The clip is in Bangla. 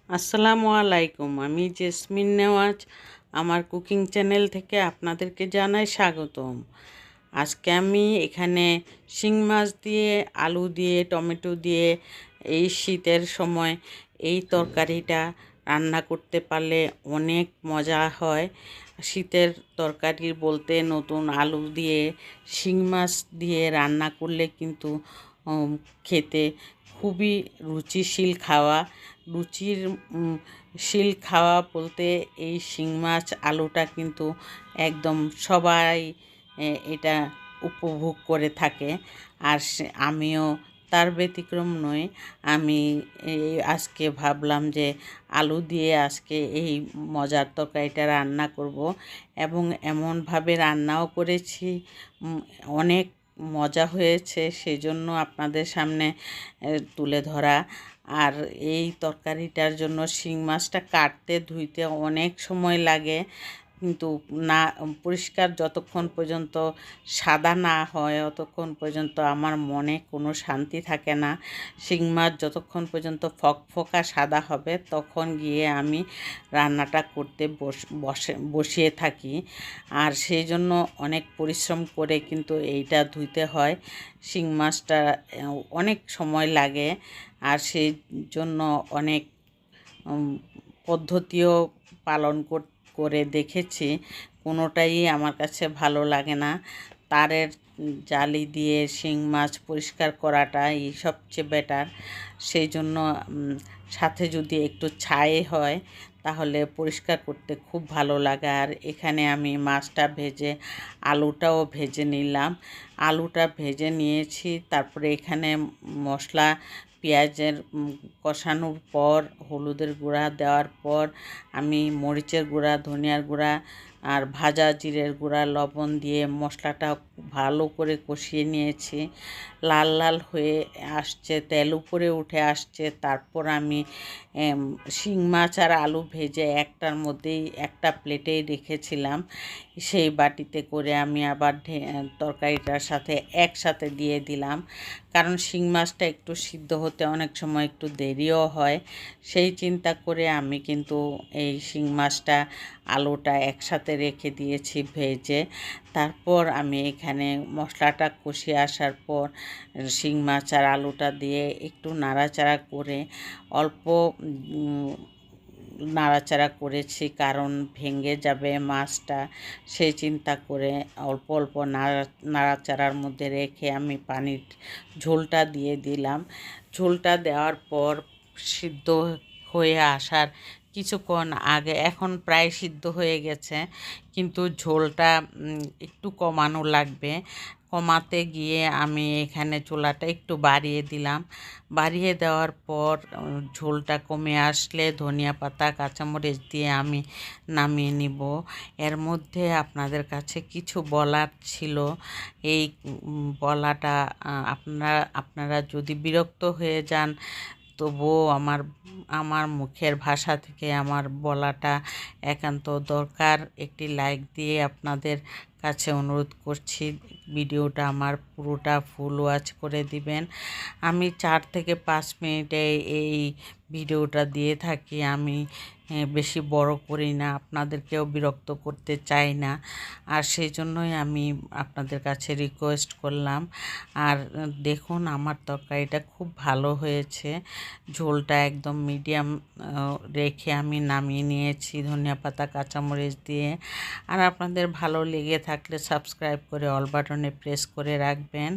আসসালামু আলাইকুম। আমি জেসমিন নেওয়াজ আমার কুকিং চ্যানেল থেকে আপনাদেরকে জানাই স্বাগতম। আজকে আমি এখানে শিং মাছ দিয়ে, আলু দিয়ে, টমেটো দিয়ে এই শীতের সময় এই তরকারিটা রান্না করতে পারলে অনেক মজা হয়। শীতের তরকারি বলতে নতুন আলু দিয়ে শিং মাছ দিয়ে রান্না করলে কিন্তু খেতে খুবই রুচিশীল খাওয়া। রুচির শিল খাওয়া বলতে এই শিং মাছ আলুটা কিন্তু একদম সবাই এটা উপভোগ করে থাকে। আর আমিও তার ব্যতিক্রম নই। আমি আজকে ভাবলাম যে আলু দিয়ে আজকে এই মজার তরকারিটা রান্না করব এবং এমনভাবে রান্নাও করেছি, অনেক মজা হয়েছে, সেজন্য আপনাদের সামনে তুলে ধরা। আর এই তরকারিটার জন্য শিং মাছটা কাটতে ধুইতে অনেক সময় লাগে, কিন্তু না পরিষ্কার যতক্ষণ পর্যন্ত সাদা না হয় ততক্ষণ পর্যন্ত আমার মনে কোনো শান্তি থাকে না। শিং মাছ যতক্ষণ পর্যন্ত ফকফকা সাদা হবে তখন গিয়ে আমি রান্নাটা করতে বসিয়ে থাকি। আর সেই জন্য অনেক পরিশ্রম করে কিন্তু এইটা ধুইতে হয়। শিং মাছটা অনেক সময় লাগে, আর সেই জন্য অনেক পদ্ধতিও পালন করে দেখেছি, কোনোটাই আমার কাছে ভালো লাগে না। তারের জালি দিয়ে শিং মাছ পরিষ্কার করাটাই সবচেয়ে বেটার। সেই জন্য সাথে যদি একটু ছাই হয় তাহলে পরিষ্কার করতে খুব ভালো লাগে। আর এখানে আমি মাছটা ভেজে আলুটাও ভেজে নিলাম। আলুটা ভেজে নিয়েছি, তারপরে এখানে মশলা পেঁয়াজের কষানোর পর হলুদের গুঁড়া দেওয়ার পর আমি মরিচের গুঁড়া, ধনিয়ার গুঁড়া আর ভাজা জিরের গুঁড়া, লবণ দিয়ে মশলাটা ভালো করে কষিয়ে নিয়েছি। লাল লাল হয়ে আসছে, তেল উপরে উঠে আসছে, তারপর আমি শিং মাছ আর আলু ভেজে একটার মধ্যেই একটা প্লেটেই রেখেছিলাম, সেই বাটিতে করে আমি আবার তরকারিটার সাথে একসাথে দিয়ে দিলাম। কারণ শিং মাছটা একটু সিদ্ধ হতে অনেক সময় একটু দেরিও হয়, সেই চিন্তা করে আমি কিন্তু এই শিং মাছটা আলুটা একসাথে রেখে দিয়েছি ভেজে। তারপর আমি এখানে মশলাটা কষিয়ে আসার পর শিং মাছ আর আলুটা দিয়ে একটু নাড়াচাড়া করে অল্প নাড়াচাড়া করেছি, কারণ ভেঙে যাবে মাছটা, সেই চিন্তা করে অল্প অল্প নাড়াচাড়ার মধ্যে রেখে আমি পানির ঝোলটা দিয়ে দিলাম। ঝোলটা দেওয়ার পর সিদ্ধ হয়ে আসার কিছুক্ষণ আগে, এখন প্রায় সিদ্ধ হয়ে গেছে, কিন্তু ঝোলটা একটু কমানো লাগবে। কমাতে গিয়ে আমি এখানে চুলাটা একটু বাড়িয়ে দিলাম। বাড়িয়ে দেওয়ার পর ঝোলটা কমে আসলে ধনিয়া পাতা, কাঁচামরিচ দিয়ে আমি নামিয়ে নিব। এর মধ্যে আপনাদের কাছে কিছু বলার ছিল। এই বলাটা আপনারা যদি বিরক্ত হয়ে যান তবুও আমার মুখের ভাষা থেকে আমার বলাটা একান্ত দরকার। একটি লাইক দিয়ে আপনাদের কাছে অনুরোধ করছি, ভিডিওটা আমার পুরোটা ফুল ওয়াচ করে দিবেন। আমি 4 থেকে 5 মিনিটে এই ভিডিওটা দিয়ে থাকি। আমি বেশি বড় করি না, আপনাদেরকেও বিরক্ত করতে চাই না, আর সেই জন্যই আমি আপনাদের কাছে রিকোয়েস্ট করলাম। আর দেখুন আমার তরকারিটা খুব ভালো হয়েছে। ঝোলটা একদম মিডিয়াম রেখে আমি নামিয়ে নিয়েছি ধনিয়া পাতা, কাঁচামরিচ দিয়ে। আর আপনাদের ভালো লেগে থাকলে সাবস্ক্রাইব করে অল বাটনে প্রেস করে রাখবেন।